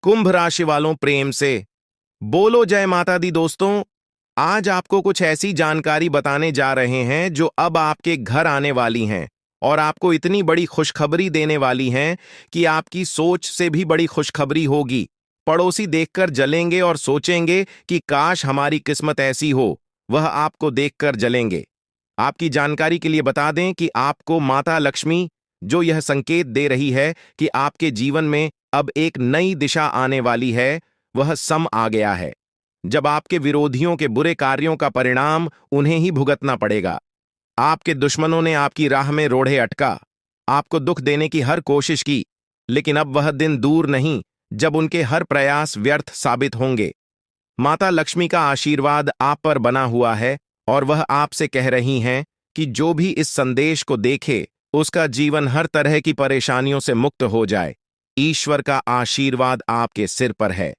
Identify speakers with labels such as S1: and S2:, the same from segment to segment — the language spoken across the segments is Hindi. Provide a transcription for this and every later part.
S1: कुंभ राशि वालों प्रेम से बोलो जय माता दी। दोस्तों, आज आपको कुछ ऐसी जानकारी बताने जा रहे हैं जो अब आपके घर आने वाली हैं और आपको इतनी बड़ी खुशखबरी देने वाली हैं कि आपकी सोच से भी बड़ी खुशखबरी होगी। पड़ोसी देखकर जलेंगे और सोचेंगे कि काश हमारी किस्मत ऐसी हो। वह आपको देखकर जलेंगे। आपकी जानकारी के लिए बता दें कि आपको माता लक्ष्मी जो यह संकेत दे रही है कि आपके जीवन में अब एक नई दिशा आने वाली है, वह सम आ गया है। जब आपके विरोधियों के बुरे कार्यों का परिणाम उन्हें ही भुगतना पड़ेगा। आपके दुश्मनों ने आपकी राह में रोड़े अटका, आपको दुख देने की हर कोशिश की, लेकिन अब वह दिन दूर नहीं जब उनके हर प्रयास व्यर्थ साबित होंगे। माता लक्ष्मी का आशीर्वाद आप पर बना हुआ है और वह आपसे कह रही हैं कि जो भी इस संदेश को देखे उसका जीवन हर तरह की परेशानियों से मुक्त हो जाए। ईश्वर का आशीर्वाद आपके सिर पर है,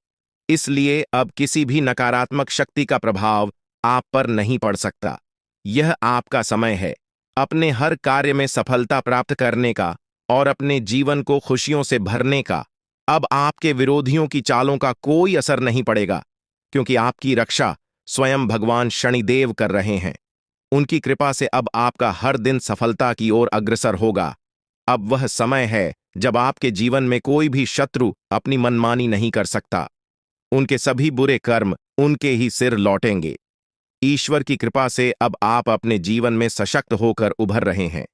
S1: इसलिए अब किसी भी नकारात्मक शक्ति का प्रभाव आप पर नहीं पड़ सकता। यह आपका समय है अपने हर कार्य में सफलता प्राप्त करने का और अपने जीवन को खुशियों से भरने का। अब आपके विरोधियों की चालों का कोई असर नहीं पड़ेगा, क्योंकि आपकी रक्षा स्वयं भगवान शनिदेव कर रहे हैं। उनकी कृपा से अब आपका हर दिन सफलता की ओर अग्रसर होगा। अब वह समय है जब आपके जीवन में कोई भी शत्रु अपनी मनमानी नहीं कर सकता। उनके सभी बुरे कर्म उनके ही सिर लौटेंगे। ईश्वर की कृपा से अब आप अपने जीवन में सशक्त होकर उभर रहे हैं।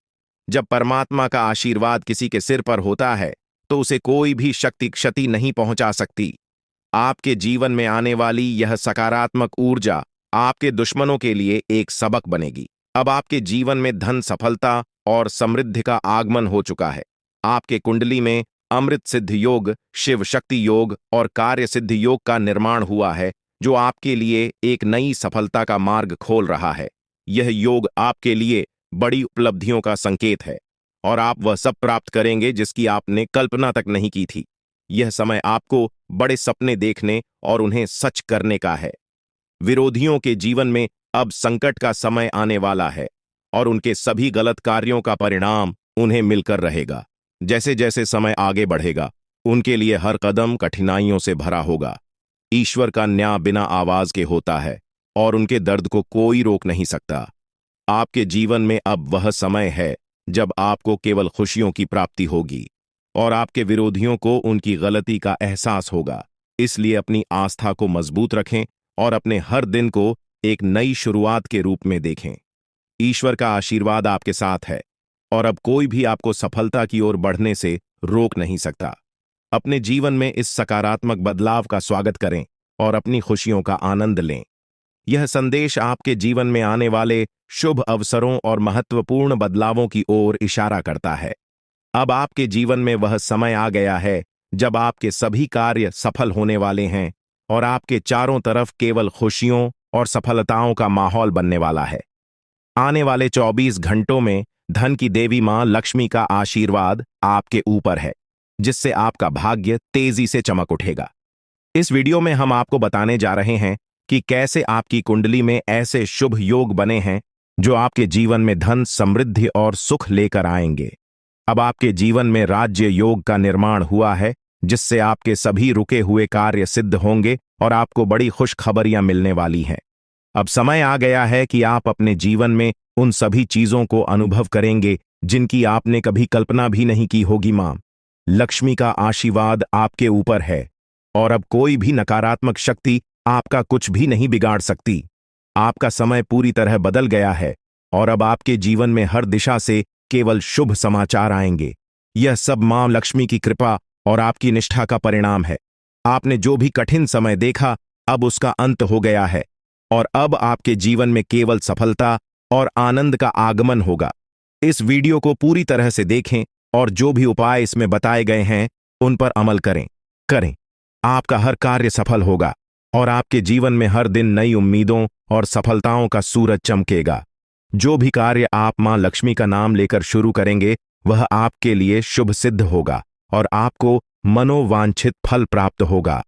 S1: जब परमात्मा का आशीर्वाद किसी के सिर पर होता है तो उसे कोई भी शक्ति क्षति नहीं पहुंचा सकती। आपके जीवन में आने वाली यह सकारात्मक ऊर्जा आपके दुश्मनों के लिए एक सबक बनेगी। अब आपके जीवन में धन, सफलता और समृद्धि का आगमन हो चुका है। आपके कुंडली में अमृत सिद्ध योग, शिव शक्ति योग और कार्य सिद्ध योग का निर्माण हुआ है, जो आपके लिए एक नई सफलता का मार्ग खोल रहा है। यह योग आपके लिए बड़ी उपलब्धियों का संकेत है और आप वह सब प्राप्त करेंगे जिसकी आपने कल्पना तक नहीं की थी। यह समय आपको बड़े सपने देखने और उन्हें सच करने का है। विरोधियों के जीवन में अब संकट का समय आने वाला है और उनके सभी गलत कार्यों का परिणाम उन्हें मिलकर रहेगा। जैसे जैसे समय आगे बढ़ेगा, उनके लिए हर कदम कठिनाइयों से भरा होगा। ईश्वर का न्याय बिना आवाज के होता है और उनके दर्द को कोई रोक नहीं सकता। आपके जीवन में अब वह समय है जब आपको केवल खुशियों की प्राप्ति होगी और आपके विरोधियों को उनकी गलती का एहसास होगा। इसलिए अपनी आस्था को मजबूत रखें और अपने हर दिन को एक नई शुरुआत के रूप में देखें। ईश्वर का आशीर्वाद आपके साथ है और अब कोई भी आपको सफलता की ओर बढ़ने से रोक नहीं सकता। अपने जीवन में इस सकारात्मक बदलाव का स्वागत करें और अपनी खुशियों का आनंद लें। यह संदेश आपके जीवन में आने वाले शुभ अवसरों और महत्वपूर्ण बदलावों की ओर इशारा करता है। अब आपके जीवन में वह समय आ गया है जब आपके सभी कार्य सफल होने वाले हैं और आपके चारों तरफ केवल खुशियों और सफलताओं का माहौल बनने वाला है। आने वाले 24 घंटों में धन की देवी मां लक्ष्मी का आशीर्वाद आपके ऊपर है, जिससे आपका भाग्य तेजी से चमक उठेगा। इस वीडियो में हम आपको बताने जा रहे हैं कि कैसे आपकी कुंडली में ऐसे शुभ योग बने हैं जो आपके जीवन में धन, समृद्धि और सुख लेकर आएंगे। अब आपके जीवन में राज्य योग का निर्माण हुआ है, जिससे आपके सभी रुके हुए कार्य सिद्ध होंगे और आपको बड़ी खुशखबरियां मिलने वाली हैं। अब समय आ गया है कि आप अपने जीवन में उन सभी चीजों को अनुभव करेंगे जिनकी आपने कभी कल्पना भी नहीं की होगी। मां लक्ष्मी का आशीर्वाद आपके ऊपर है और अब कोई भी नकारात्मक शक्ति आपका कुछ भी नहीं बिगाड़ सकती। आपका समय पूरी तरह बदल गया है और अब आपके जीवन में हर दिशा से केवल शुभ समाचार आएंगे। यह सब मां लक्ष्मी की कृपा और आपकी निष्ठा का परिणाम है। आपने जो भी कठिन समय देखा, अब उसका अंत हो गया है और अब आपके जीवन में केवल सफलता और आनंद का आगमन होगा। इस वीडियो को पूरी तरह से देखें और जो भी उपाय इसमें बताए गए हैं उन पर अमल करें। आपका हर कार्य सफल होगा और आपके जीवन में हर दिन नई उम्मीदों और सफलताओं का सूरज चमकेगा। जो भी कार्य आप मां लक्ष्मी का नाम लेकर शुरू करेंगे, वह आपके लिए शुभ सिद्ध होगा और आपको मनोवांछित फल प्राप्त होगा।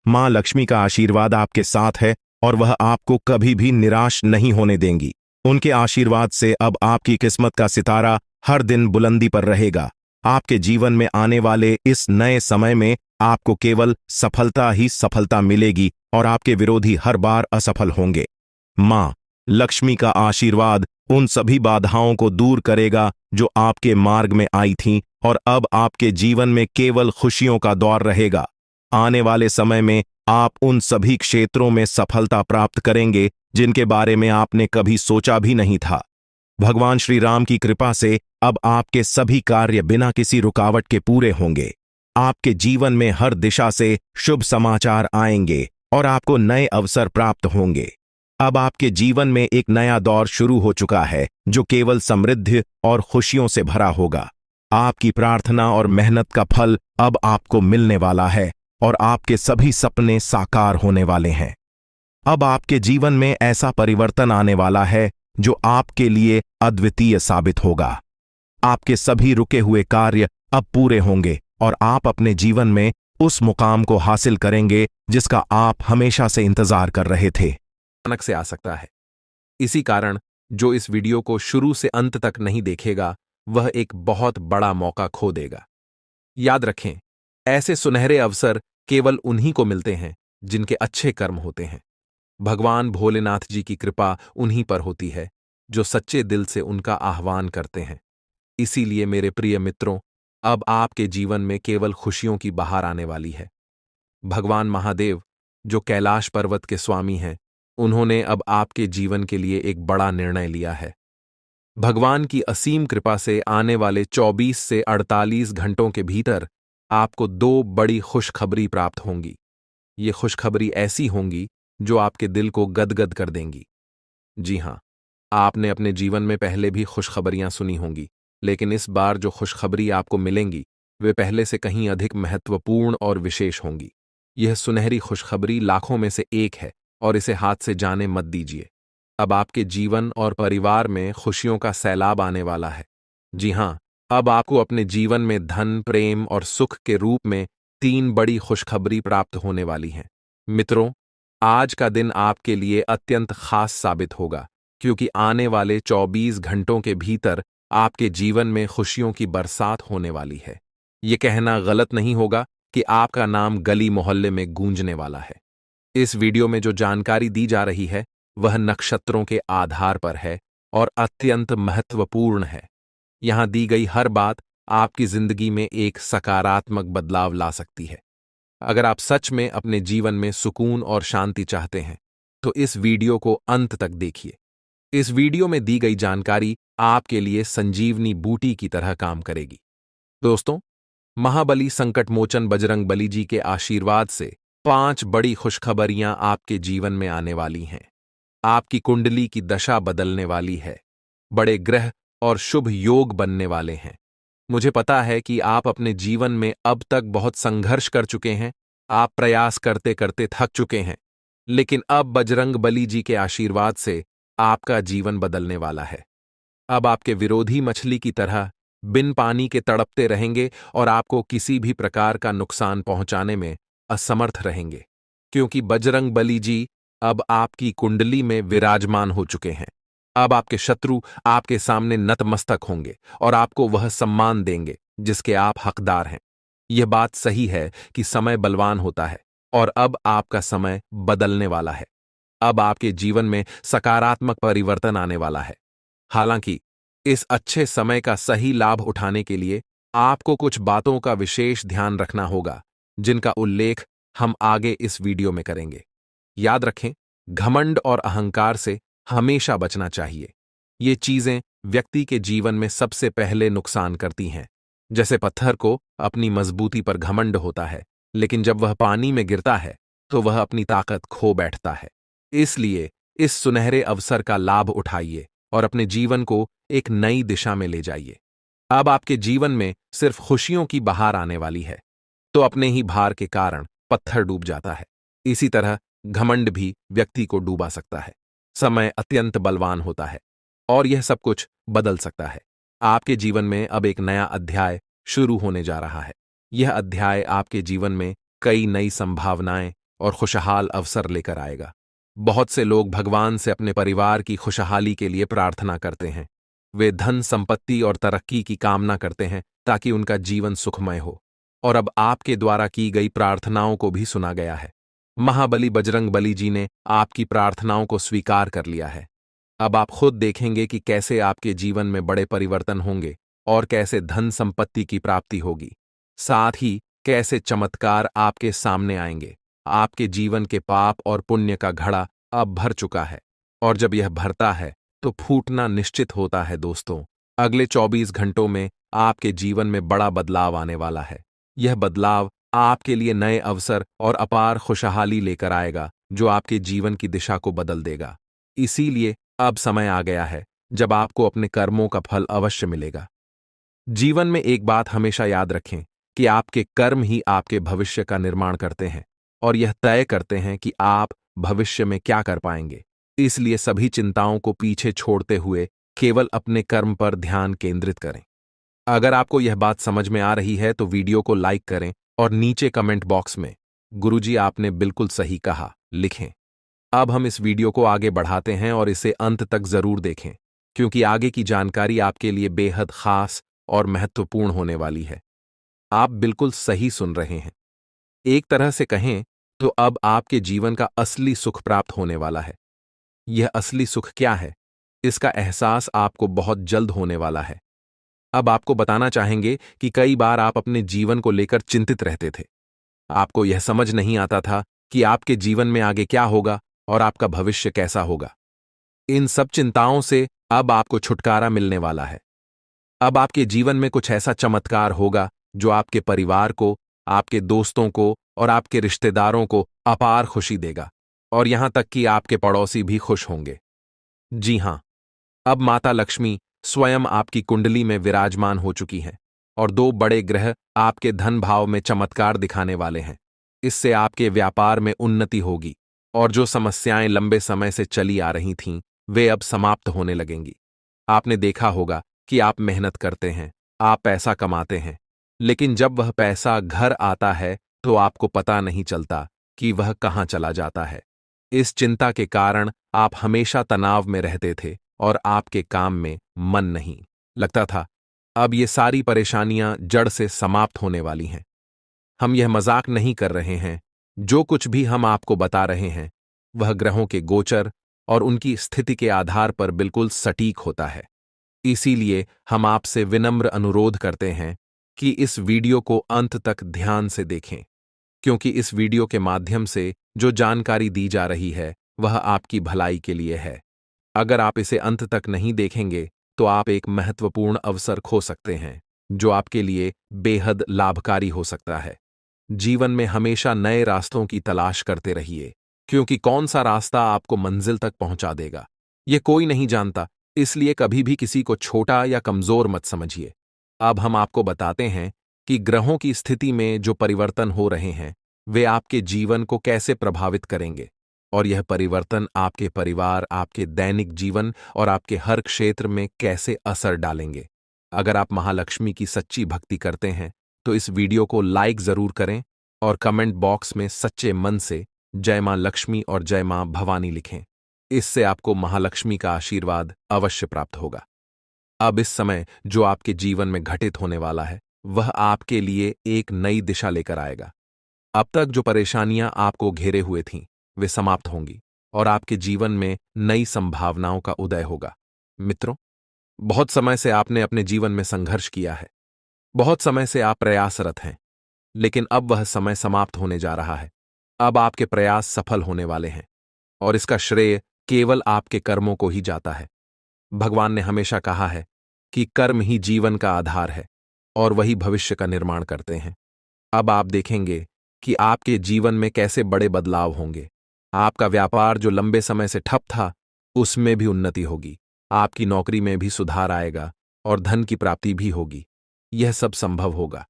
S1: मां लक्ष्मी का आशीर्वाद आपके साथ है और वह आपको कभी भी निराश नहीं होने देंगी। उनके आशीर्वाद से अब आपकी किस्मत का सितारा हर दिन बुलंदी पर रहेगा। आपके जीवन में आने वाले इस नए समय में आपको केवल सफलता ही सफलता मिलेगी और आपके विरोधी हर बार असफल होंगे। मां लक्ष्मी का आशीर्वाद उन सभी बाधाओं को दूर करेगा जो आपके मार्ग में आई थीं, और अब आपके जीवन में केवल खुशियों का दौर रहेगा। आने वाले समय में आप उन सभी क्षेत्रों में सफलता प्राप्त करेंगे जिनके बारे में आपने कभी सोचा भी नहीं था। भगवान श्री राम की कृपा से अब आपके सभी कार्य बिना किसी रुकावट के पूरे होंगे। आपके जीवन में हर दिशा से शुभ समाचार आएंगे और आपको नए अवसर प्राप्त होंगे। अब आपके जीवन में एक नया दौर शुरू हो चुका है जो केवल समृद्धि और खुशियों से भरा होगा। आपकी प्रार्थना और मेहनत का फल अब आपको मिलने वाला है और आपके सभी सपने साकार होने वाले हैं। अब आपके जीवन में ऐसा परिवर्तन आने वाला है जो आपके लिए अद्वितीय साबित होगा। आपके सभी रुके हुए कार्य अब पूरे होंगे और आप अपने जीवन में उस मुकाम को हासिल करेंगे जिसका आप हमेशा से इंतजार कर रहे थे।
S2: अचानक से आ सकता है। इसी कारण जो इस वीडियो को शुरू से अंत तक नहीं देखेगा वह एक बहुत बड़ा मौका खो देगा। याद रखें, ऐसे सुनहरे अवसर केवल उन्हीं को मिलते हैं जिनके अच्छे कर्म होते हैं। भगवान भोलेनाथ जी की कृपा उन्हीं पर होती है जो सच्चे दिल से उनका आह्वान करते हैं। इसीलिए मेरे प्रिय मित्रों, अब आपके जीवन में केवल खुशियों की बहार आने वाली है। भगवान महादेव जो कैलाश पर्वत के स्वामी हैं, उन्होंने अब आपके जीवन के लिए एक बड़ा निर्णय लिया है। भगवान की असीम कृपा से आने वाले 24 से 48 घंटों के भीतर आपको 2 बड़ी खुशखबरी प्राप्त होंगी। ये खुशखबरी ऐसी होंगी जो आपके दिल को गदगद कर देंगी। जी हां, आपने अपने जीवन में पहले भी खुशखबरियां सुनी होंगी, लेकिन इस बार जो खुशखबरी आपको मिलेंगी वे पहले से कहीं अधिक महत्वपूर्ण और विशेष होंगी। यह सुनहरी खुशखबरी लाखों में से एक है और इसे हाथ से जाने मत दीजिए। अब आपके जीवन और परिवार में खुशियों का सैलाब आने वाला है। जी हां, अब आपको अपने जीवन में धन, प्रेम और सुख के रूप में 3 बड़ी खुशखबरी प्राप्त होने वाली हैं। मित्रों, आज का दिन आपके लिए अत्यंत खास साबित होगा, क्योंकि आने वाले 24 घंटों के भीतर आपके जीवन में खुशियों की बरसात होने वाली है। ये कहना गलत नहीं होगा कि आपका नाम गली मोहल्ले में गूंजने वाला है। इस वीडियो में जो जानकारी दी जा रही है वह नक्षत्रों के आधार पर है और अत्यंत महत्वपूर्ण है। यहां दी गई हर बात आपकी जिंदगी में एक सकारात्मक बदलाव ला सकती है। अगर आप सच में अपने जीवन में सुकून और शांति चाहते हैं तो इस वीडियो को अंत तक देखिए। इस वीडियो में दी गई जानकारी आपके लिए संजीवनी बूटी की तरह काम करेगी। दोस्तों, महाबली संकट मोचन बजरंग बली जी के आशीर्वाद से 5 बड़ी खुशखबरियां आपके जीवन में आने वाली हैं। आपकी कुंडली की दशा बदलने वाली है। बड़े ग्रह और शुभ योग बनने वाले हैं। मुझे पता है कि आप अपने जीवन में अब तक बहुत संघर्ष कर चुके हैं। आप प्रयास करते करते थक चुके हैं, लेकिन अब बजरंग बली जी के आशीर्वाद से आपका जीवन बदलने वाला है। अब आपके विरोधी मछली की तरह बिन पानी के तड़पते रहेंगे और आपको किसी भी प्रकार का नुकसान पहुंचाने में असमर्थ रहेंगे, क्योंकि बजरंग बली जी अब आपकी कुंडली में विराजमान हो चुके हैं। अब आपके शत्रु आपके सामने नतमस्तक होंगे और आपको वह सम्मान देंगे जिसके आप हकदार हैं। यह बात सही है कि समय बलवान होता है और अब आपका समय बदलने वाला है। अब आपके जीवन में सकारात्मक परिवर्तन आने वाला है। हालांकि इस अच्छे समय का सही लाभ उठाने के लिए आपको कुछ बातों का विशेष ध्यान रखना होगा, जिनका उल्लेख हम आगे इस वीडियो में करेंगे। याद रखें, घमंड और अहंकार से हमेशा बचना चाहिए। ये चीजें व्यक्ति के जीवन में सबसे पहले नुकसान करती हैं। जैसे पत्थर को अपनी मजबूती पर घमंड होता है, लेकिन जब वह पानी में गिरता है तो वह अपनी ताकत खो बैठता है। इसलिए इस सुनहरे अवसर का लाभ उठाइए और अपने जीवन को एक नई दिशा में ले जाइए। अब आपके जीवन में सिर्फ खुशियों की बहार आने वाली है, तो अपने ही भार के कारण पत्थर डूब जाता है। इसी तरह घमंड भी व्यक्ति को डूबा सकता है। समय अत्यंत बलवान होता है और यह सब कुछ बदल सकता है। आपके जीवन में अब एक नया अध्याय शुरू होने जा रहा है। यह अध्याय आपके जीवन में कई नई संभावनाएं और खुशहाल अवसर लेकर आएगा। बहुत से लोग भगवान से अपने परिवार की खुशहाली के लिए प्रार्थना करते हैं। वे धन, संपत्ति और तरक्की की कामना करते हैं ताकि उनका जीवन सुखमय हो। और अब आपके द्वारा की गई प्रार्थनाओं को भी सुना गया है। महाबली बजरंग बली जी ने आपकी प्रार्थनाओं को स्वीकार कर लिया है। अब आप खुद देखेंगे कि कैसे आपके जीवन में बड़े परिवर्तन होंगे और कैसे धन संपत्ति की प्राप्ति होगी। साथ ही कैसे चमत्कार आपके सामने आएंगे। आपके जीवन के पाप और पुण्य का घड़ा अब भर चुका है, और जब यह भरता है तो फूटना निश्चित होता है। दोस्तों, अगले 24 घंटों में आपके जीवन में बड़ा बदलाव आने वाला है। यह बदलाव आपके लिए नए अवसर और अपार खुशहाली लेकर आएगा, जो आपके जीवन की दिशा को बदल देगा। इसीलिए अब समय आ गया है जब आपको अपने कर्मों का फल अवश्य मिलेगा। जीवन में एक बात हमेशा याद रखें कि आपके कर्म ही आपके भविष्य का निर्माण करते हैं और यह तय करते हैं कि आप भविष्य में क्या कर पाएंगे। इसलिए सभी चिंताओं को पीछे छोड़ते हुए केवल अपने कर्म पर ध्यान केंद्रित करें। अगर आपको यह बात समझ में आ रही है तो वीडियो को लाइक करें और नीचे कमेंट बॉक्स में "गुरुजी आपने बिल्कुल सही कहा" लिखें। अब हम इस वीडियो को आगे बढ़ाते हैं और इसे अंत तक जरूर देखें, क्योंकि आगे की जानकारी आपके लिए बेहद खास और महत्वपूर्ण होने वाली है। आप बिल्कुल सही सुन रहे हैं। एक तरह से कहें तो अब आपके जीवन का असली सुख प्राप्त होने वाला है। यह असली सुख क्या है, इसका एहसास आपको बहुत जल्द होने वाला है। अब आपको बताना चाहेंगे कि कई बार आप अपने जीवन को लेकर चिंतित रहते थे। आपको यह समझ नहीं आता था कि आपके जीवन में आगे क्या होगा और आपका भविष्य कैसा होगा। इन सब चिंताओं से अब आपको छुटकारा मिलने वाला है। अब आपके जीवन में कुछ ऐसा चमत्कार होगा जो आपके परिवार को, आपके दोस्तों को और आपके रिश्तेदारों को अपार खुशी देगा, और यहां तक कि आपके पड़ोसी भी खुश होंगे। जी हां, अब माता लक्ष्मी स्वयं आपकी कुंडली में विराजमान हो चुकी हैं और 2 बड़े ग्रह आपके धन भाव में चमत्कार दिखाने वाले हैं। इससे आपके व्यापार में उन्नति होगी और जो समस्याएं लंबे समय से चली आ रही थीं, वे अब समाप्त होने लगेंगी। आपने देखा होगा कि आप मेहनत करते हैं, आप पैसा कमाते हैं, लेकिन जब वह पैसा घर आता है तो आपको पता नहीं चलता कि वह कहां चला जाता है। इस चिंता के कारण आप हमेशा तनाव में रहते थे और आपके काम में मन नहीं लगता था। अब ये सारी परेशानियां जड़ से समाप्त होने वाली हैं। हम यह मजाक नहीं कर रहे हैं। जो कुछ भी हम आपको बता रहे हैं वह ग्रहों के गोचर और उनकी स्थिति के आधार पर बिल्कुल सटीक होता है। इसीलिए हम आपसे विनम्र अनुरोध करते हैं कि इस वीडियो को अंत तक ध्यान से देखें, क्योंकि इस वीडियो के माध्यम से जो जानकारी दी जा रही है वह आपकी भलाई के लिए है। अगर आप इसे अंत तक नहीं देखेंगे तो आप एक महत्वपूर्ण अवसर खो सकते हैं, जो आपके लिए बेहद लाभकारी हो सकता है। जीवन में हमेशा नए रास्तों की तलाश करते रहिए, क्योंकि कौन सा रास्ता आपको मंजिल तक पहुंचा देगा, यह कोई नहीं जानता। इसलिए कभी भी किसी को छोटा या कमजोर मत समझिए। अब हम आपको बताते हैं कि ग्रहों की स्थिति में जो परिवर्तन हो रहे हैं वे आपके जीवन को कैसे प्रभावित करेंगे, और यह परिवर्तन आपके परिवार, आपके दैनिक जीवन और आपके हर क्षेत्र में कैसे असर डालेंगे। अगर आप महालक्ष्मी की सच्ची भक्ति करते हैं तो इस वीडियो को लाइक जरूर करें और कमेंट बॉक्स में सच्चे मन से जय मां लक्ष्मी और जय मां भवानी लिखें। इससे आपको महालक्ष्मी का आशीर्वाद अवश्य प्राप्त होगा। अब इस समय जो आपके जीवन में घटित होने वाला है वह आपके लिए एक नई दिशा लेकर आएगा। अब तक जो परेशानियां आपको घेरे हुए थीं वे समाप्त होंगी और आपके जीवन में नई संभावनाओं का उदय होगा। मित्रों, बहुत समय से आपने अपने जीवन में संघर्ष किया है, बहुत समय से आप प्रयासरत हैं, लेकिन अब वह समय समाप्त होने जा रहा है। अब आपके प्रयास सफल होने वाले हैं और इसका श्रेय केवल आपके कर्मों को ही जाता है। भगवान ने हमेशा कहा है कि कर्म ही जीवन का आधार है और वही भविष्य का निर्माण करते हैं। अब आप देखेंगे कि आपके जीवन में कैसे बड़े बदलाव होंगे। आपका व्यापार जो लंबे समय से ठप था उसमें भी उन्नति होगी, आपकी नौकरी में भी सुधार आएगा और धन की प्राप्ति भी होगी। यह सब संभव होगा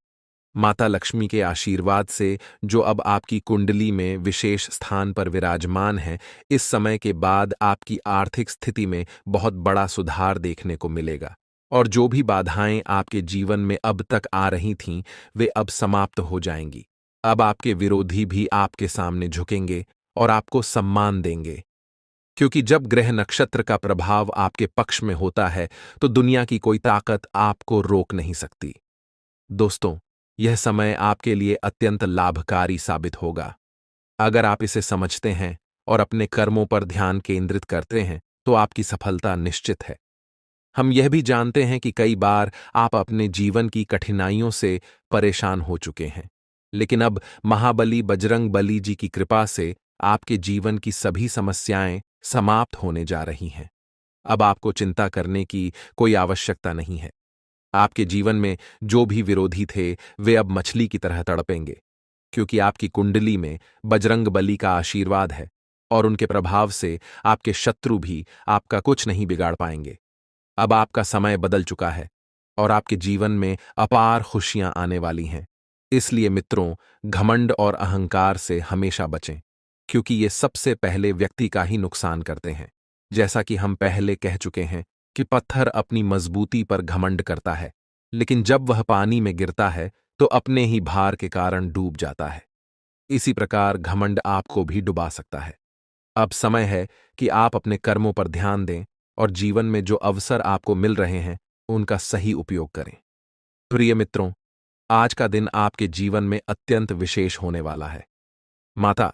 S2: माता लक्ष्मी के आशीर्वाद से, जो अब आपकी कुंडली में विशेष स्थान पर विराजमान है। इस समय के बाद आपकी आर्थिक स्थिति में बहुत बड़ा सुधार देखने को मिलेगा और जो भी बाधाएं आपके जीवन में अब तक आ रही थीं वे अब समाप्त हो जाएंगी। अब आपके विरोधी भी आपके सामने झुकेंगे और आपको सम्मान देंगे, क्योंकि जब ग्रह नक्षत्र का प्रभाव आपके पक्ष में होता है तो दुनिया की कोई ताकत आपको रोक नहीं सकती। दोस्तों, यह समय आपके लिए अत्यंत लाभकारी साबित होगा। अगर आप इसे समझते हैं और अपने कर्मों पर ध्यान केंद्रित करते हैं तो आपकी सफलता निश्चित है। हम यह भी जानते हैं कि कई बार आप अपने जीवन की कठिनाइयों से परेशान हो चुके हैं, लेकिन अब महाबली बजरंग बली जी की कृपा से आपके जीवन की सभी समस्याएं समाप्त होने जा रही हैं। अब आपको चिंता करने की कोई आवश्यकता नहीं है। आपके जीवन में जो भी विरोधी थे वे अब मछली की तरह तड़पेंगे, क्योंकि आपकी कुंडली में बजरंग बली का आशीर्वाद है और उनके प्रभाव से आपके शत्रु भी आपका कुछ नहीं बिगाड़ पाएंगे। अब आपका समय बदल चुका है और आपके जीवन में अपार खुशियां आने वाली हैं। इसलिए मित्रों, घमंड और अहंकार से हमेशा बचें, क्योंकि ये सबसे पहले व्यक्ति का ही नुकसान करते हैं। जैसा कि हम पहले कह चुके हैं कि पत्थर अपनी मजबूती पर घमंड करता है, लेकिन जब वह पानी में गिरता है तो अपने ही भार के कारण डूब जाता है। इसी प्रकार घमंड आपको भी डुबा सकता है। अब समय है कि आप अपने कर्मों पर ध्यान दें और जीवन में जो अवसर आपको मिल रहे हैं उनका सही उपयोग करें। प्रिय मित्रों, आज का दिन आपके जीवन में अत्यंत विशेष होने वाला है। माता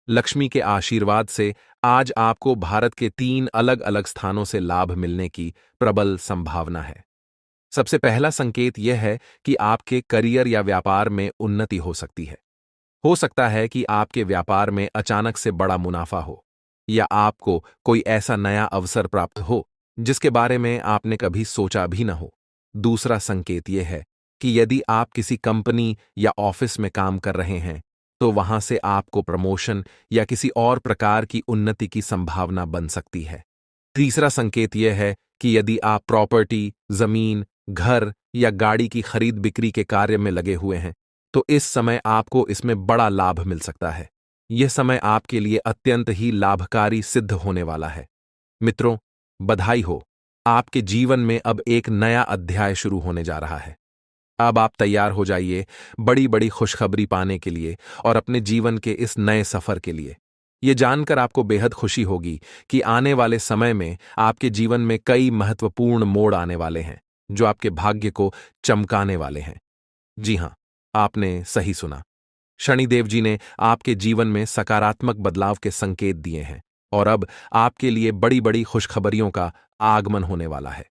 S2: लक्ष्मी के आशीर्वाद से आज आपको भारत के 3 अलग अलग स्थानों से लाभ मिलने की प्रबल संभावना है। सबसे पहला संकेत यह है कि आपके करियर या व्यापार में उन्नति हो सकती है। हो सकता है कि आपके व्यापार में अचानक से बड़ा मुनाफा हो, या आपको कोई ऐसा नया अवसर प्राप्त हो जिसके बारे में आपने कभी सोचा भी न हो। दूसरा संकेत यह है कि यदि आप किसी कंपनी या ऑफिस में काम कर रहे हैं तो वहां से आपको प्रमोशन या किसी और प्रकार की उन्नति की संभावना बन सकती है। तीसरा संकेत यह है कि यदि आप प्रॉपर्टी, जमीन, घर या गाड़ी की खरीद बिक्री के कार्य में लगे हुए हैं तो इस समय आपको इसमें बड़ा लाभ मिल सकता है। यह समय आपके लिए अत्यंत ही लाभकारी सिद्ध होने वाला है। मित्रों, बधाई हो, आपके जीवन में अब एक नया अध्याय शुरू होने जा रहा है। अब आप तैयार हो जाइए बड़ी बड़ी खुशखबरी पाने के लिए और अपने जीवन के इस नए सफर के लिए। ये जानकर आपको बेहद खुशी होगी कि आने वाले समय में आपके जीवन में कई महत्वपूर्ण मोड़ आने वाले हैं जो आपके भाग्य को चमकाने वाले हैं। जी हां, आपने सही सुना। शनिदेव जी ने आपके जीवन में सकारात्मक बदलाव के संकेत दिए हैं और अब आपके लिए बड़ी बड़ी खुशखबरियों का आगमन होने वाला है।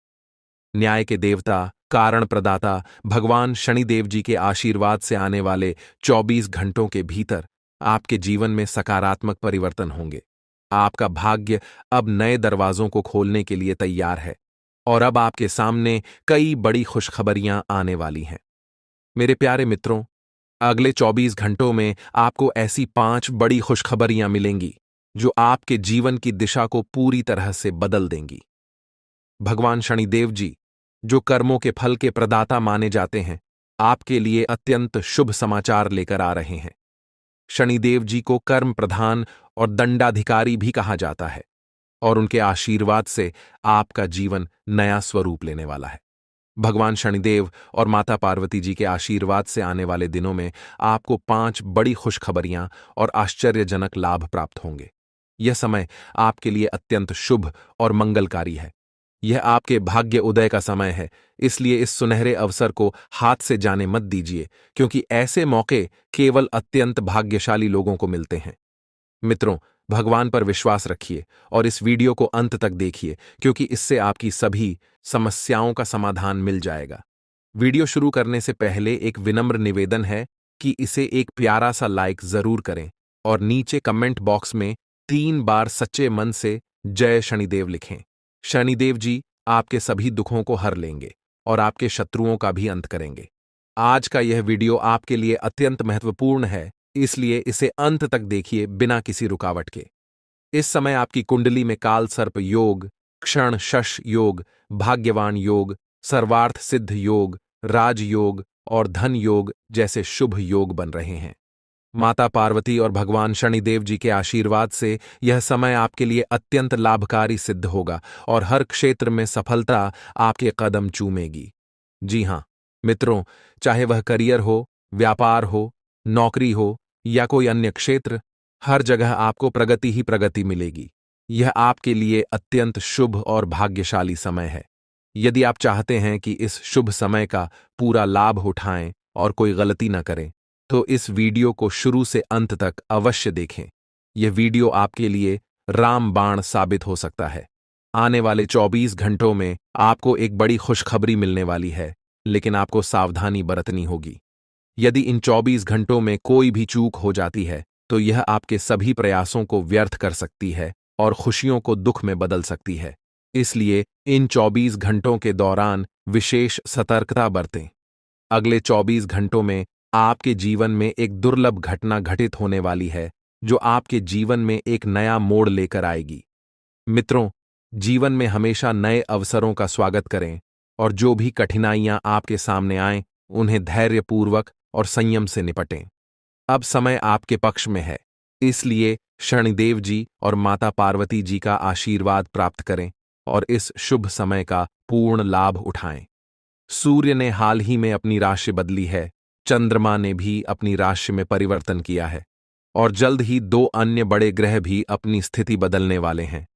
S2: न्याय के देवता, कारण प्रदाता भगवान शनिदेव जी के आशीर्वाद से आने वाले 24 घंटों के भीतर आपके जीवन में सकारात्मक परिवर्तन होंगे। आपका भाग्य अब नए दरवाजों को खोलने के लिए तैयार है और अब आपके सामने कई बड़ी खुशखबरियां आने वाली हैं। मेरे प्यारे मित्रों, अगले 24 घंटों में आपको ऐसी 5 बड़ी खुशखबरियां मिलेंगी जो आपके जीवन की दिशा को पूरी तरह से बदल देंगी। भगवान शनिदेव जी, जो कर्मों के फल के प्रदाता माने जाते हैं, आपके लिए अत्यंत शुभ समाचार लेकर आ रहे हैं। शनिदेव जी को कर्म प्रधान और दंडाधिकारी भी कहा जाता है और उनके आशीर्वाद से आपका जीवन नया स्वरूप लेने वाला है। भगवान शनिदेव और माता पार्वती जी के आशीर्वाद से आने वाले दिनों में आपको 5 बड़ी खुशखबरियां और आश्चर्यजनक लाभ प्राप्त होंगे। यह समय आपके लिए अत्यंत शुभ और मंगलकारी है। यह आपके भाग्य उदय का समय है, इसलिए इस सुनहरे अवसर को हाथ से जाने मत दीजिए, क्योंकि ऐसे मौके केवल अत्यंत भाग्यशाली लोगों को मिलते हैं। मित्रों, भगवान पर विश्वास रखिए और इस वीडियो को अंत तक देखिए, क्योंकि इससे आपकी सभी समस्याओं का समाधान मिल जाएगा। वीडियो शुरू करने से पहले एक विनम्र निवेदन है कि इसे एक प्यारा सा लाइक जरूर करें और नीचे कमेंट बॉक्स में 3 बार सच्चे मन से जय शनिदेव लिखें। शनिदेव जी आपके सभी दुखों को हर लेंगे और आपके शत्रुओं का भी अंत करेंगे। आज का यह वीडियो आपके लिए अत्यंत महत्वपूर्ण है, इसलिए इसे अंत तक देखिए बिना किसी रुकावट के। इस समय आपकी कुंडली में काल सर्प योग, क्षण शश योग, भाग्यवान योग, सर्वार्थ सिद्ध योग, राजयोग और धन योग जैसे शुभ योग बन रहे हैं। माता पार्वती और भगवान शनिदेव जी के आशीर्वाद से यह समय आपके लिए अत्यंत लाभकारी सिद्ध होगा और हर क्षेत्र में सफलता आपके कदम चूमेगी। जी हां मित्रों, चाहे वह करियर हो, व्यापार हो, नौकरी हो या कोई अन्य क्षेत्र, हर जगह आपको प्रगति ही प्रगति मिलेगी। यह आपके लिए अत्यंत शुभ और भाग्यशाली समय है। यदि आप चाहते हैं कि इस शुभ समय का पूरा लाभ उठाएं और कोई गलती न करें, तो इस वीडियो को शुरू से अंत तक अवश्य देखें। यह वीडियो आपके लिए रामबाण साबित हो सकता है। आने वाले 24 घंटों में आपको एक बड़ी खुशखबरी मिलने वाली है, लेकिन आपको सावधानी बरतनी होगी। यदि इन 24 घंटों में कोई भी चूक हो जाती है, तो यह आपके सभी प्रयासों को व्यर्थ कर सकती है और खुशियों को दुख में बदल सकती है। इसलिए इन 24 घंटों के दौरान विशेष सतर्कता बरतें। अगले 24 घंटों में आपके जीवन में एक दुर्लभ घटना घटित होने वाली है, जो आपके जीवन में एक नया मोड़ लेकर आएगी। मित्रों, जीवन में हमेशा नए अवसरों का स्वागत करें और जो भी कठिनाइयां आपके सामने आएं, उन्हें धैर्यपूर्वक और संयम से निपटें। अब समय आपके पक्ष में है, इसलिए शनिदेव जी और माता पार्वती जी का आशीर्वाद प्राप्त करें और इस शुभ समय का पूर्ण लाभ उठाएं। सूर्य ने हाल ही में अपनी राशि बदली है, चंद्रमा ने भी अपनी राशि में परिवर्तन किया है और जल्द ही 2 अन्य बड़े ग्रह भी अपनी स्थिति बदलने वाले हैं।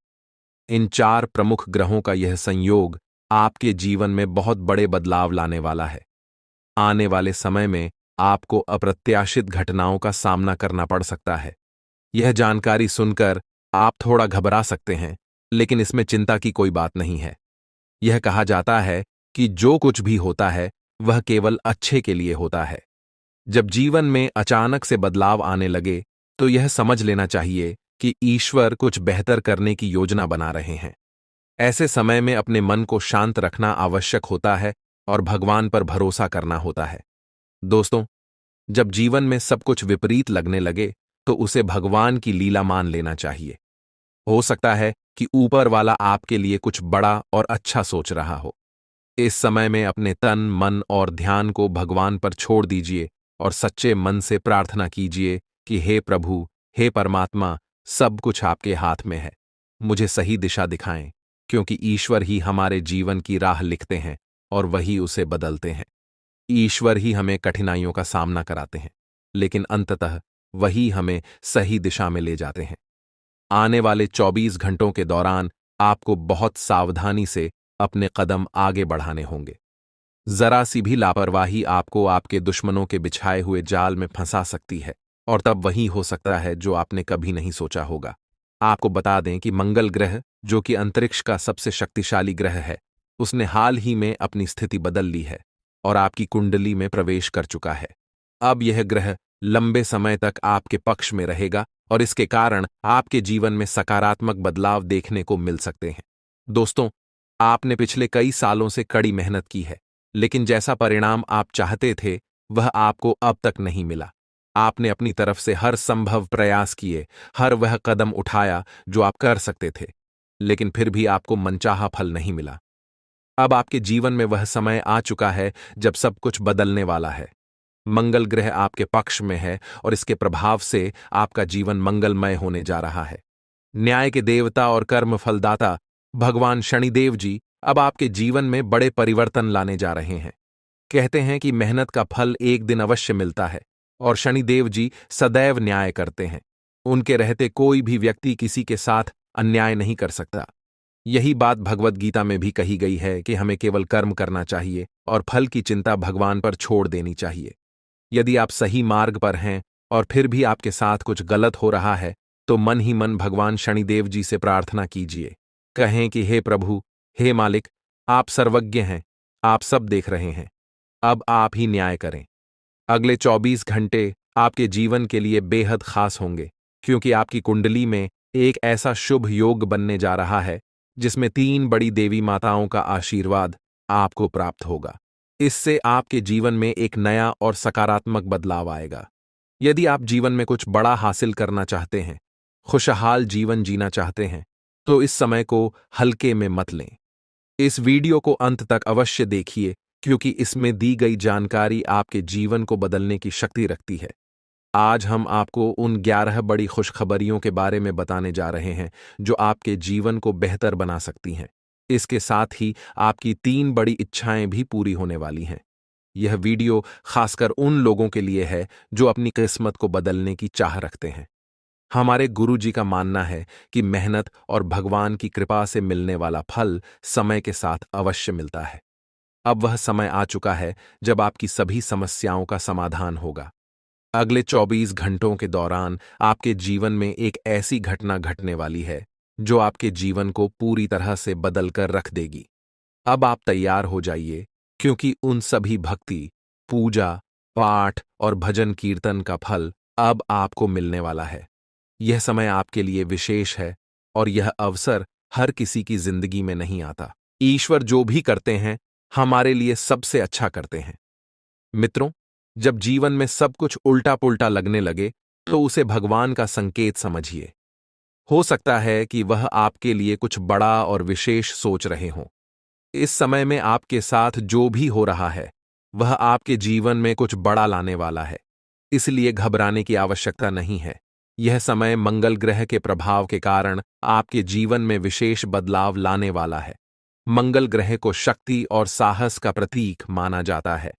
S2: इन 4 प्रमुख ग्रहों का यह संयोग आपके जीवन में बहुत बड़े बदलाव लाने वाला है। आने वाले समय में आपको अप्रत्याशित घटनाओं का सामना करना पड़ सकता है। यह जानकारी सुनकर आप थोड़ा घबरा सकते हैं, लेकिन इसमें चिंता की कोई बात नहीं है। यह कहा जाता है कि जो कुछ भी होता है वह केवल अच्छे के लिए होता है। जब जीवन में अचानक से बदलाव आने लगे, तो यह समझ लेना चाहिए कि ईश्वर कुछ बेहतर करने की योजना बना रहे हैं। ऐसे समय में अपने मन को शांत रखना आवश्यक होता है और भगवान पर भरोसा करना होता है। दोस्तों, जब जीवन में सब कुछ विपरीत लगने लगे, तो उसे भगवान की लीला मान लेना चाहिए। हो सकता है कि ऊपर वाला आपके लिए कुछ बड़ा और अच्छा सोच रहा हो। इस समय में अपने तन, मन और ध्यान को भगवान पर छोड़ दीजिए और सच्चे मन से प्रार्थना कीजिए कि हे प्रभु, हे परमात्मा, सब कुछ आपके हाथ में है। मुझे सही दिशा दिखाएं, क्योंकि ईश्वर ही हमारे जीवन की राह लिखते हैं और वही उसे बदलते हैं। ईश्वर ही हमें कठिनाइयों का सामना कराते हैं, लेकिन अंततः वही हमें सही दिशा में ले जाते हैं। आने वाले 24 घंटों के दौरान आपको बहुत सावधानी से अपने कदम आगे बढ़ाने होंगे। जरा सी भी लापरवाही आपको आपके दुश्मनों के बिछाए हुए जाल में फंसा सकती है, और तब वही हो सकता है जो आपने कभी नहीं सोचा होगा। आपको बता दें कि मंगल ग्रह, जो कि अंतरिक्ष का सबसे शक्तिशाली ग्रह है, उसने हाल ही में अपनी स्थिति बदल ली है और आपकी कुंडली में प्रवेश कर चुका है। अब यह ग्रह लंबे समय तक आपके पक्ष में रहेगा और इसके कारण आपके जीवन में सकारात्मक बदलाव देखने को मिल सकते हैं। दोस्तों, आपने पिछले कई सालों से कड़ी मेहनत की है, लेकिन जैसा परिणाम आप चाहते थे वह आपको अब तक नहीं मिला। आपने अपनी तरफ से हर संभव प्रयास किए, हर वह कदम उठाया जो आप कर सकते थे, लेकिन फिर भी आपको मनचाहा फल नहीं मिला। अब आपके जीवन में वह समय आ चुका है जब सब कुछ बदलने वाला है। मंगल ग्रह आपके पक्ष में है और इसके प्रभाव से आपका जीवन मंगलमय होने जा रहा है। न्याय के देवता और कर्म फलदाता भगवान शनिदेव जी अब आपके जीवन में बड़े परिवर्तन लाने जा रहे हैं। कहते हैं कि मेहनत का फल एक दिन अवश्य मिलता है और शनिदेव जी सदैव न्याय करते हैं। उनके रहते कोई भी व्यक्ति किसी के साथ अन्याय नहीं कर सकता। यही बात भगवद गीता में भी कही गई है कि हमें केवल कर्म करना चाहिए और फल की चिंता भगवान पर छोड़ देनी चाहिए। यदि आप सही मार्ग पर हैं और फिर भी आपके साथ कुछ गलत हो रहा है, तो मन ही मन भगवान शनिदेव जी से प्रार्थना कीजिए। कहें कि हे प्रभु, हे मालिक, आप सर्वज्ञ हैं, आप सब देख रहे हैं, अब आप ही न्याय करें। अगले 24 घंटे आपके जीवन के लिए बेहद खास होंगे, क्योंकि आपकी कुंडली में एक ऐसा शुभ योग बनने जा रहा है जिसमें 3 बड़ी देवी माताओं का आशीर्वाद आपको प्राप्त होगा। इससे आपके जीवन में एक नया और सकारात्मक बदलाव आएगा। यदि आप जीवन में कुछ बड़ा हासिल करना चाहते हैं, खुशहाल जीवन जीना चाहते हैं, तो इस समय को हल्के में मत लें। इस वीडियो को अंत तक अवश्य देखिए, क्योंकि इसमें दी गई जानकारी आपके जीवन को बदलने की शक्ति रखती है। आज हम आपको उन 11 बड़ी खुशखबरियों के बारे में बताने जा रहे हैं जो आपके जीवन को बेहतर बना सकती हैं। इसके साथ ही आपकी 3 बड़ी इच्छाएं भी पूरी होने वाली हैं। यह वीडियो खासकर उन लोगों के लिए है जो अपनी किस्मत को बदलने की चाह रखते हैं। हमारे गुरुजी का मानना है कि मेहनत और भगवान की कृपा से मिलने वाला फल समय के साथ अवश्य मिलता है। अब वह समय आ चुका है जब आपकी सभी समस्याओं का समाधान होगा। अगले 24 घंटों के दौरान आपके जीवन में एक ऐसी घटना घटने वाली है जो आपके जीवन को पूरी तरह से बदल कर रख देगी। अब आप तैयार हो जाइए, क्योंकि उन सभी भक्ति, पूजा, पाठ और भजन कीर्तन का फल अब आपको मिलने वाला है। यह समय आपके लिए विशेष है और यह अवसर हर किसी की जिंदगी में नहीं आता। ईश्वर जो भी करते हैं, हमारे लिए सबसे अच्छा करते हैं। मित्रों, जब जीवन में सब कुछ उल्टा पुल्टा लगने लगे, तो उसे भगवान का संकेत समझिए। हो सकता है कि वह आपके लिए कुछ बड़ा और विशेष सोच रहे हों। इस समय में आपके साथ जो भी हो रहा है, वह आपके जीवन में कुछ बड़ा लाने वाला है। इसलिए घबराने की आवश्यकता नहीं है। यह समय मंगल ग्रह के प्रभाव के कारण आपके जीवन में विशेष बदलाव लाने वाला है। मंगल ग्रह को शक्ति और साहस का प्रतीक माना जाता है।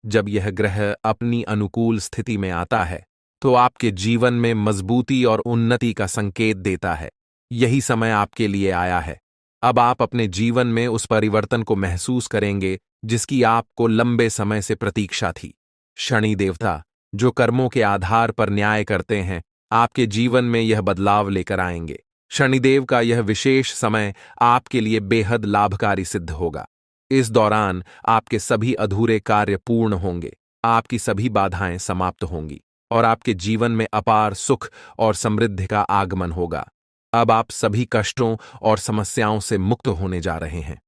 S2: जब यह ग्रह अपनी अनुकूल स्थिति में आता है, तो आपके जीवन में मजबूती और उन्नति का संकेत देता है। यही समय आपके लिए आया है। अब आप अपने जीवन में उस परिवर्तन को महसूस करेंगे जिसकी आपको लंबे समय से प्रतीक्षा थी। शनि देवता, जो कर्मों के आधार पर न्याय करते हैं, आपके जीवन में यह बदलाव लेकर आएंगे। शनिदेव का यह विशेष समय आपके लिए बेहद लाभकारी सिद्ध होगा। इस दौरान आपके सभी अधूरे कार्य पूर्ण होंगे, आपकी सभी बाधाएं समाप्त होंगी और आपके जीवन में अपार सुख और समृद्धि का आगमन होगा। अब आप सभी कष्टों और समस्याओं से मुक्त होने जा रहे हैं।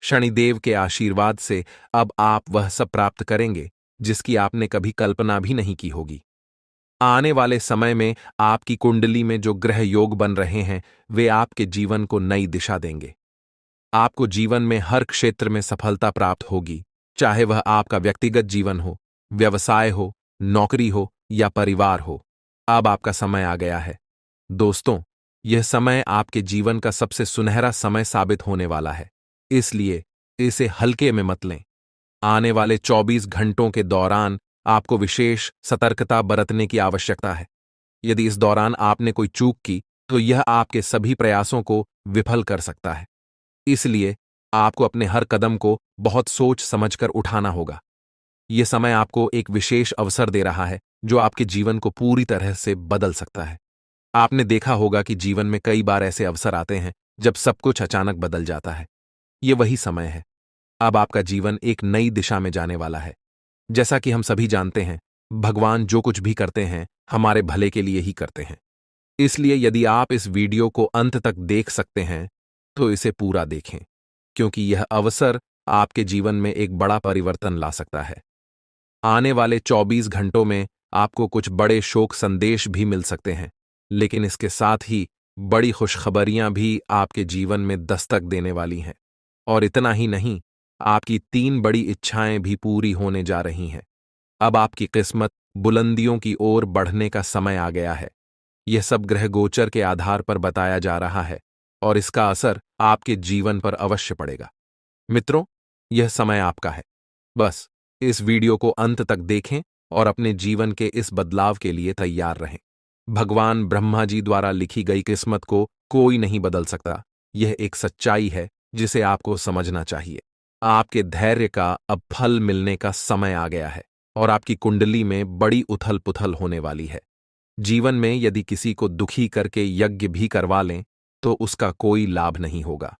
S2: शनिदेव के आशीर्वाद से अब आप वह सब प्राप्त करेंगे जिसकी आपने कभी कल्पना भी नहीं की होगी। आने वाले समय में आपकी कुंडली में जो ग्रह योग बन रहे हैं, वे आपके जीवन को नई दिशा देंगे। आपको जीवन में हर क्षेत्र में सफलता प्राप्त होगी, चाहे वह आपका व्यक्तिगत जीवन हो, व्यवसाय हो, नौकरी हो या परिवार हो। अब आपका समय आ गया है। दोस्तों, यह समय आपके जीवन का सबसे सुनहरा समय साबित होने वाला है, इसलिए इसे हल्के में मत लें। आने वाले 24 घंटों के दौरान आपको विशेष सतर्कता बरतने की आवश्यकता है। यदि इस दौरान आपने कोई चूक की, तो यह आपके सभी प्रयासों को विफल कर सकता है। इसलिए आपको अपने हर कदम को बहुत सोच समझकर उठाना होगा। यह समय आपको एक विशेष अवसर दे रहा है जो आपके जीवन को पूरी तरह से बदल सकता है। आपने देखा होगा कि जीवन में कई बार ऐसे अवसर आते हैं जब सब कुछ अचानक बदल जाता है। यह वही समय है। अब आपका जीवन एक नई दिशा में जाने वाला है। जैसा कि हम सभी जानते हैं, भगवान जो कुछ भी करते हैं, हमारे भले के लिए ही करते हैं। इसलिए यदि आप इस वीडियो को अंत तक देख सकते हैं, तो इसे पूरा देखें, क्योंकि यह अवसर आपके जीवन में एक बड़ा परिवर्तन ला सकता है। आने वाले 24 घंटों में आपको कुछ बड़े शोक संदेश भी मिल सकते हैं, लेकिन इसके साथ ही बड़ी खुशखबरियां भी आपके जीवन में दस्तक देने वाली हैं। और इतना ही नहीं, आपकी 3 बड़ी इच्छाएं भी पूरी होने जा रही हैं। अब आपकी किस्मत बुलंदियों की ओर बढ़ने का समय आ गया है। यह सब ग्रह गोचर के आधार पर बताया जा रहा है और इसका असर आपके जीवन पर अवश्य पड़ेगा। मित्रों, यह समय आपका है। बस इस वीडियो को अंत तक देखें और अपने जीवन के इस बदलाव के लिए तैयार रहें। भगवान ब्रह्मा जी द्वारा लिखी गई किस्मत को कोई नहीं बदल सकता। यह एक सच्चाई है जिसे आपको समझना चाहिए। आपके धैर्य का अब फल मिलने का समय आ गया है और आपकी कुंडली में बड़ी उथल पुथल होने वाली है। जीवन में यदि किसी को दुखी करके यज्ञ भी करवा लें, तो उसका कोई लाभ नहीं होगा।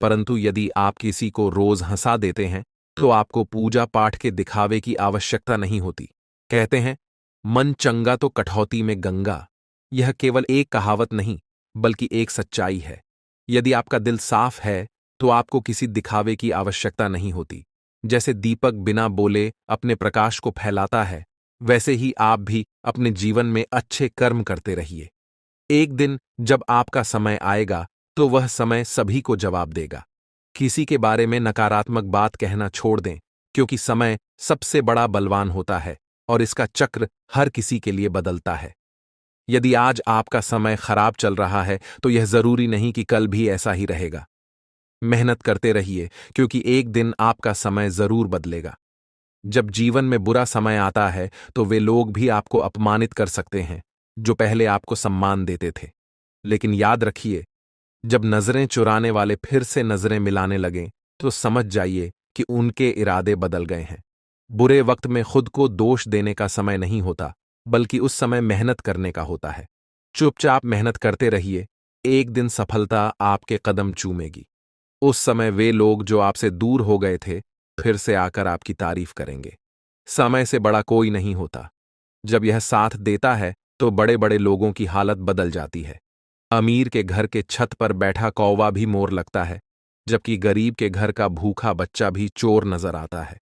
S2: परंतु यदि आप किसी को रोज हंसा देते हैं, तो आपको पूजा पाठ के दिखावे की आवश्यकता नहीं होती। कहते हैं, मन चंगा तो कठौती में गंगा। यह केवल एक कहावत नहीं, बल्कि एक सच्चाई है। यदि आपका दिल साफ है, तो आपको किसी दिखावे की आवश्यकता नहीं होती। जैसे दीपक बिना बोले अपने प्रकाश को फैलाता है, वैसे ही आप भी अपने जीवन में अच्छे कर्म करते रहिए। एक दिन जब आपका समय आएगा, तो वह समय सभी को जवाब देगा। किसी के बारे में नकारात्मक बात कहना छोड़ दें, क्योंकि समय सबसे बड़ा बलवान होता है और इसका चक्र हर किसी के लिए बदलता है। यदि आज आपका समय खराब चल रहा है, तो यह जरूरी नहीं कि कल भी ऐसा ही रहेगा। मेहनत करते रहिए, क्योंकि एक दिन आपका समय जरूर बदलेगा। जब जीवन में बुरा समय आता है, तो वे लोग भी आपको अपमानित कर सकते हैं जो पहले आपको सम्मान देते थे। लेकिन याद रखिए, जब नजरें चुराने वाले फिर से नजरें मिलाने लगें, तो समझ जाइए कि उनके इरादे बदल गए हैं। बुरे वक्त में खुद को दोष देने का समय नहीं होता, बल्कि उस समय मेहनत करने का होता है। चुपचाप मेहनत करते रहिए, एक दिन सफलता आपके कदम चूमेगी। उस समय वे लोग जो आपसे दूर हो गए थे फिर से आकर आपकी तारीफ करेंगे। समय से बड़ा कोई नहीं होता। जब यह साथ देता है तो बड़े बड़े लोगों की हालत बदल जाती है। अमीर के घर के छत पर बैठा कौवा भी मोर लगता है, जबकि गरीब के घर का भूखा बच्चा भी चोर नजर आता है।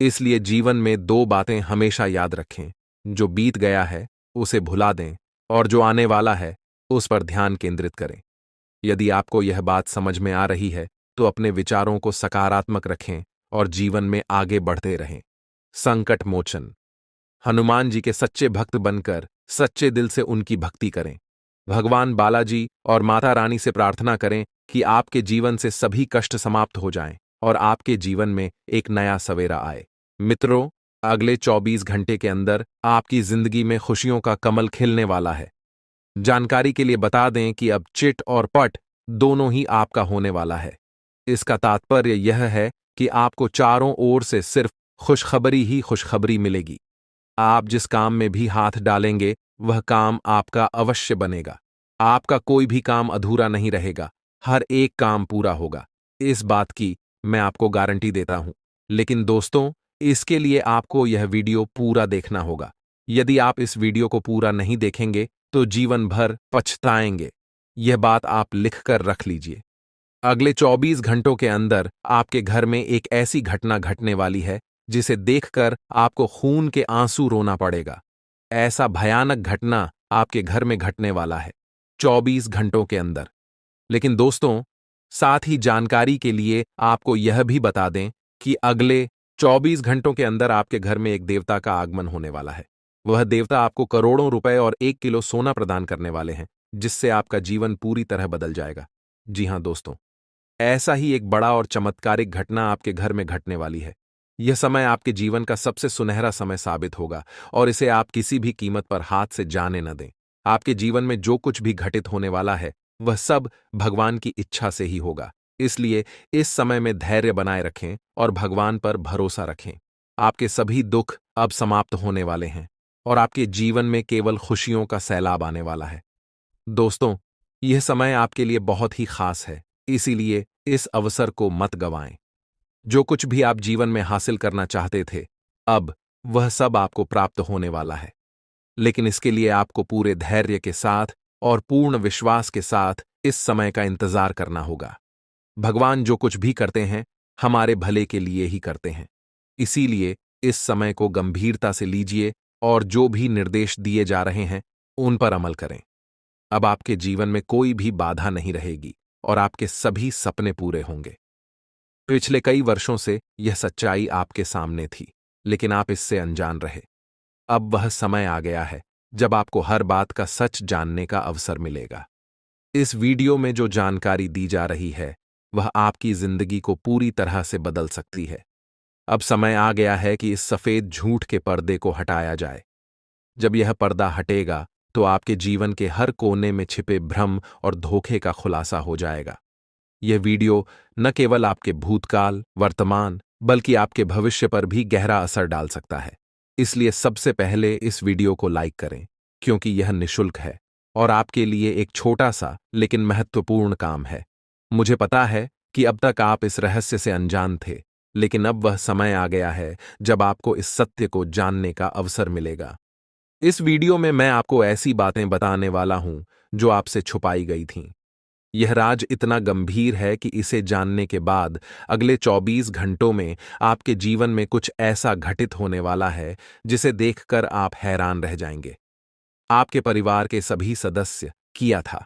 S2: इसलिए जीवन में दो बातें हमेशा याद रखें, जो बीत गया है उसे भुला दें और जो आने वाला है उस पर ध्यान केंद्रित करें। यदि आपको यह बात समझ में आ रही है तो अपने विचारों को सकारात्मक रखें और जीवन में आगे बढ़ते रहें। संकट मोचन। हनुमान जी के सच्चे भक्त बनकर सच्चे दिल से उनकी भक्ति करें। भगवान बालाजी और माता रानी से प्रार्थना करें कि आपके जीवन से सभी कष्ट समाप्त हो जाएं और आपके जीवन में एक नया सवेरा आए। मित्रों, अगले 24 घंटे के अंदर आपकी जिंदगी में खुशियों का कमल खिलने वाला है। जानकारी के लिए बता दें कि अब चिट और पट दोनों ही आपका होने वाला है। इसका तात्पर्य यह है कि आपको चारों ओर से सिर्फ खुशखबरी ही खुशखबरी मिलेगी। आप जिस काम में भी हाथ डालेंगे वह काम आपका अवश्य बनेगा। आपका कोई भी काम अधूरा नहीं रहेगा, हर एक काम पूरा होगा। इस बात की मैं आपको गारंटी देता हूं। लेकिन दोस्तों, इसके लिए आपको यह वीडियो पूरा देखना होगा। यदि आप इस वीडियो को पूरा नहीं देखेंगे तो जीवन भर पछताएंगे। यह बात आप लिखकर रख लीजिए। अगले 24 घंटों के अंदर आपके घर में एक ऐसी घटना घटने वाली है जिसे देखकर आपको खून के आंसू रोना पड़ेगा। ऐसा भयानक घटना आपके घर में घटने वाला है 24 घंटों के अंदर। लेकिन दोस्तों, साथ ही जानकारी के लिए आपको यह भी बता दें कि अगले 24 घंटों के अंदर आपके घर में एक देवता का आगमन होने वाला है। वह देवता आपको करोड़ों रुपए और 1 किलो सोना प्रदान करने वाले हैं, जिससे आपका जीवन पूरी तरह बदल जाएगा। जी हां दोस्तों, ऐसा ही एक बड़ा और चमत्कारिक घटना आपके घर में घटने वाली है। यह समय आपके जीवन का सबसे सुनहरा समय साबित होगा और इसे आप किसी भी कीमत पर हाथ से जाने न दें। आपके जीवन में जो कुछ भी घटित होने वाला है वह सब भगवान की इच्छा से ही होगा। इसलिए इस समय में धैर्य बनाए रखें और भगवान पर भरोसा रखें। आपके सभी दुख अब समाप्त होने वाले हैं और आपके जीवन में केवल खुशियों का सैलाब आने वाला है। दोस्तों, यह समय आपके लिए बहुत ही खास है, इसीलिए इस अवसर को मत गंवाएं। जो कुछ भी आप जीवन में हासिल करना चाहते थे, अब वह सब आपको प्राप्त होने वाला है। लेकिन इसके लिए आपको पूरे धैर्य के साथ और पूर्ण विश्वास के साथ इस समय का इंतजार करना होगा। भगवान जो कुछ भी करते हैं हमारे भले के लिए ही करते हैं। इसीलिए इस समय को गंभीरता से लीजिए और जो भी निर्देश दिए जा रहे हैं उन पर अमल करें। अब आपके जीवन में कोई भी बाधा नहीं रहेगी और आपके सभी सपने पूरे होंगे। पिछले कई वर्षों से यह सच्चाई आपके सामने थी, लेकिन आप इससे अनजान रहे। अब वह समय आ गया है जब आपको हर बात का सच जानने का अवसर मिलेगा। इस वीडियो में जो जानकारी दी जा रही है वह आपकी जिंदगी को पूरी तरह से बदल सकती है। अब समय आ गया है कि इस सफेद झूठ के पर्दे को हटाया जाए। जब यह पर्दा हटेगा तो आपके जीवन के हर कोने में छिपे भ्रम और धोखे का खुलासा हो जाएगा। यह वीडियो न केवल आपके भूतकाल, वर्तमान, बल्कि आपके भविष्य पर भी गहरा असर डाल सकता है। इसलिए सबसे पहले इस वीडियो को लाइक करें, क्योंकि यह निःशुल्क है और आपके लिए एक छोटा सा लेकिन महत्वपूर्ण काम है। मुझे पता है कि अब तक आप इस रहस्य से अनजान थे, लेकिन अब वह समय आ गया है जब आपको इस सत्य को जानने का अवसर मिलेगा। इस वीडियो में मैं आपको ऐसी बातें बताने वाला हूं जो आपसे छुपाई गई थीं। यह राज इतना गंभीर है कि इसे जानने के बाद अगले 24 घंटों में आपके जीवन में कुछ ऐसा घटित होने वाला है जिसे देखकर आप हैरान रह जाएंगे। आपके परिवार के सभी सदस्य किया था।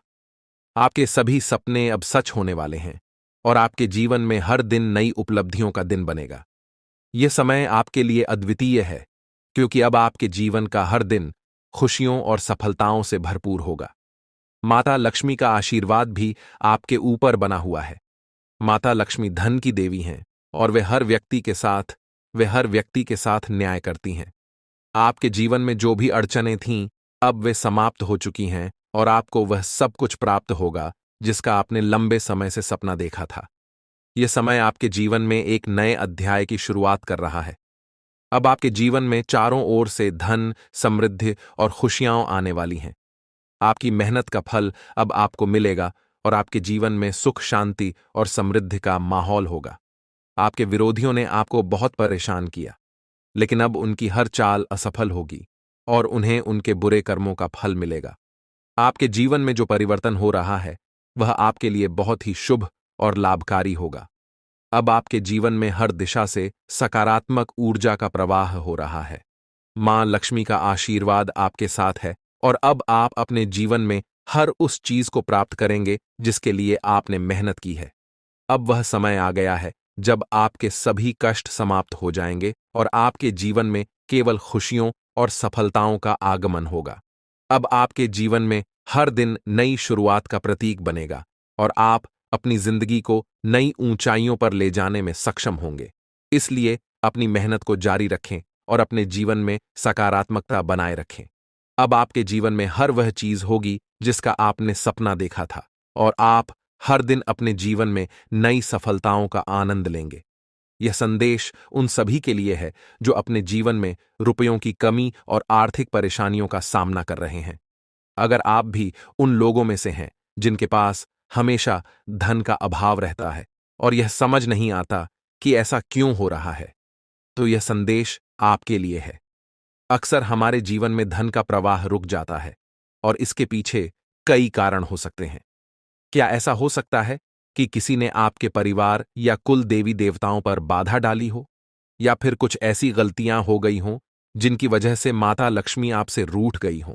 S2: आपके सभी सपने अब सच होने वाले हैं और आपके जीवन में हर दिन नई उपलब्धियों का दिन बनेगा। यह समय आपके लिए अद्वितीय है, क्योंकि अब आपके जीवन का हर दिन खुशियों और सफलताओं से भरपूर होगा। माता लक्ष्मी का आशीर्वाद भी आपके ऊपर बना हुआ है। माता लक्ष्मी धन की देवी हैं और वे हर व्यक्ति के साथ न्याय करती हैं। आपके जीवन में जो भी अड़चनें थीं, अब वे समाप्त हो चुकी हैं और आपको वह सब कुछ प्राप्त होगा जिसका आपने लंबे समय से सपना देखा था। यह समय आपके जीवन में एक नए अध्याय की शुरुआत कर रहा है। अब आपके जीवन में चारों ओर से धन, समृद्धि और खुशियां आने वाली हैं। आपकी मेहनत का फल अब आपको मिलेगा और आपके जीवन में सुख, शांति और समृद्धि का माहौल होगा। आपके विरोधियों ने आपको बहुत परेशान किया, लेकिन अब उनकी हर चाल असफल होगी और उन्हें उनके बुरे कर्मों का फल मिलेगा। आपके जीवन में जो परिवर्तन हो रहा है वह आपके लिए बहुत ही शुभ और लाभकारी होगा। अब आपके जीवन में हर दिशा से सकारात्मक ऊर्जा का प्रवाह हो रहा है। मां लक्ष्मी का आशीर्वाद आपके साथ है और अब आप अपने जीवन में हर उस चीज को प्राप्त करेंगे जिसके लिए आपने मेहनत की है। अब वह समय आ गया है जब आपके सभी कष्ट समाप्त हो जाएंगे और आपके जीवन में केवल खुशियों और सफलताओं का आगमन होगा। अब आपके जीवन में हर दिन नई शुरुआत का प्रतीक बनेगा और आप अपनी जिंदगी को नई ऊंचाइयों पर ले जाने में सक्षम होंगे। इसलिए अपनी मेहनत को जारी रखें और अपने जीवन में सकारात्मकता बनाए रखें। अब आपके जीवन में हर वह चीज होगी जिसका आपने सपना देखा था और आप हर दिन अपने जीवन में नई सफलताओं का आनंद लेंगे। यह संदेश उन सभी के लिए है जो अपने जीवन में रुपयों की कमी और आर्थिक परेशानियों का सामना कर रहे हैं। अगर आप भी उन लोगों में से हैं जिनके पास हमेशा धन का अभाव रहता है और यह समझ नहीं आता कि ऐसा क्यों हो रहा है, तो यह संदेश आपके लिए है। अक्सर हमारे जीवन में धन का प्रवाह रुक जाता है और इसके पीछे कई कारण हो सकते हैं। क्या ऐसा हो सकता है कि किसी ने आपके परिवार या कुल देवी देवताओं पर बाधा डाली हो, या फिर कुछ ऐसी गलतियां हो गई हों जिनकी वजह से माता लक्ष्मी आपसे रूठ गई हों?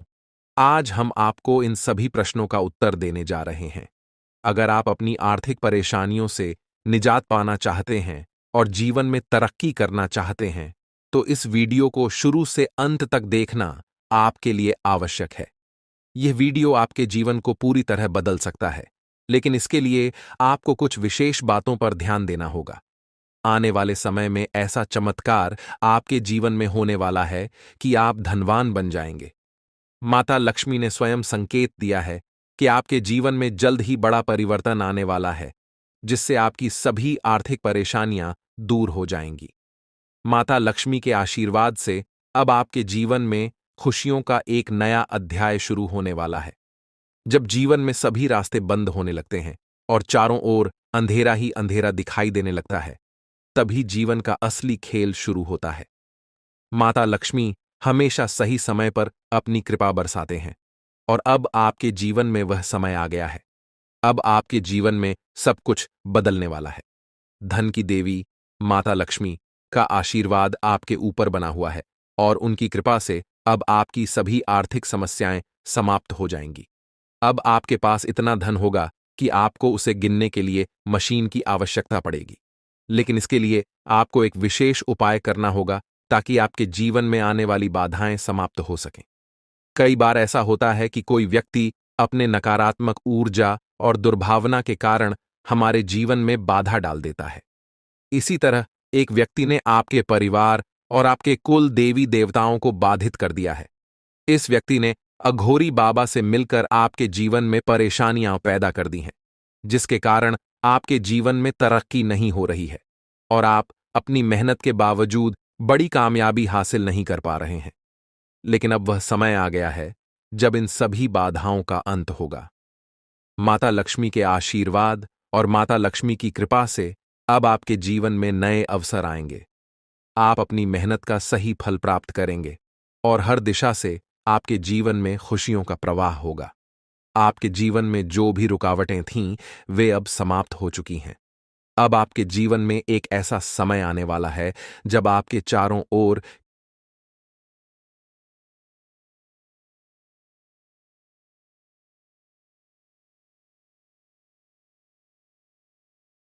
S2: आज हम आपको इन सभी प्रश्नों का उत्तर देने जा रहे हैं। अगर आप अपनी आर्थिक परेशानियों से निजात पाना चाहते हैं और जीवन में तरक्की करना चाहते हैं, तो इस वीडियो को शुरू से अंत तक देखना आपके लिए आवश्यक है। यह वीडियो आपके जीवन को पूरी तरह बदल सकता है, लेकिन इसके लिए आपको कुछ विशेष बातों पर ध्यान देना होगा। आने वाले समय में ऐसा चमत्कार आपके जीवन में होने वाला है कि आप धनवान बन जाएंगे। माता लक्ष्मी ने स्वयं संकेत दिया है कि आपके जीवन में जल्द ही बड़ा परिवर्तन आने वाला है, जिससे आपकी सभी आर्थिक परेशानियां दूर हो जाएंगी। माता लक्ष्मी के आशीर्वाद से अब आपके जीवन में खुशियों का एक नया अध्याय शुरू होने वाला है। जब जीवन में सभी रास्ते बंद होने लगते हैं और चारों ओर अंधेरा ही अंधेरा दिखाई देने लगता है, तभी जीवन का असली खेल शुरू होता है। माता लक्ष्मी हमेशा सही समय पर अपनी कृपा बरसाते हैं और अब आपके जीवन में वह समय आ गया है। अब आपके जीवन में सब कुछ बदलने वाला है। धन की देवी माता लक्ष्मी का आशीर्वाद आपके ऊपर बना हुआ है और उनकी कृपा से अब आपकी सभी आर्थिक समस्याएं समाप्त हो जाएंगी। अब आपके पास इतना धन होगा कि आपको उसे गिनने के लिए मशीन की आवश्यकता पड़ेगी। लेकिन इसके लिए आपको एक विशेष उपाय करना होगा ताकि आपके जीवन में आने वाली बाधाएं समाप्त हो सकें। कई बार ऐसा होता है कि कोई व्यक्ति अपने नकारात्मक ऊर्जा और दुर्भावना के कारण हमारे जीवन में बाधा डाल देता है। इसी तरह एक व्यक्ति ने आपके परिवार और आपके कुल देवी देवताओं को बाधित कर दिया है। इस व्यक्ति ने अघोरी बाबा से मिलकर आपके जीवन में परेशानियां पैदा कर दी हैं, जिसके कारण आपके जीवन में तरक्की नहीं हो रही है और आप अपनी मेहनत के बावजूद बड़ी कामयाबी हासिल नहीं कर पा रहे हैं। लेकिन अब वह समय आ गया है जब इन सभी बाधाओं का अंत होगा। माता लक्ष्मी के आशीर्वाद और माता लक्ष्मी की कृपा से अब आपके जीवन में नए अवसर आएंगे। आप अपनी मेहनत का सही फल प्राप्त करेंगे और हर दिशा से आपके जीवन में खुशियों का प्रवाह होगा। आपके जीवन में जो भी रुकावटें थीं, वे अब समाप्त हो चुकी हैं। अब आपके जीवन में एक ऐसा समय आने वाला है जब आपके चारों ओर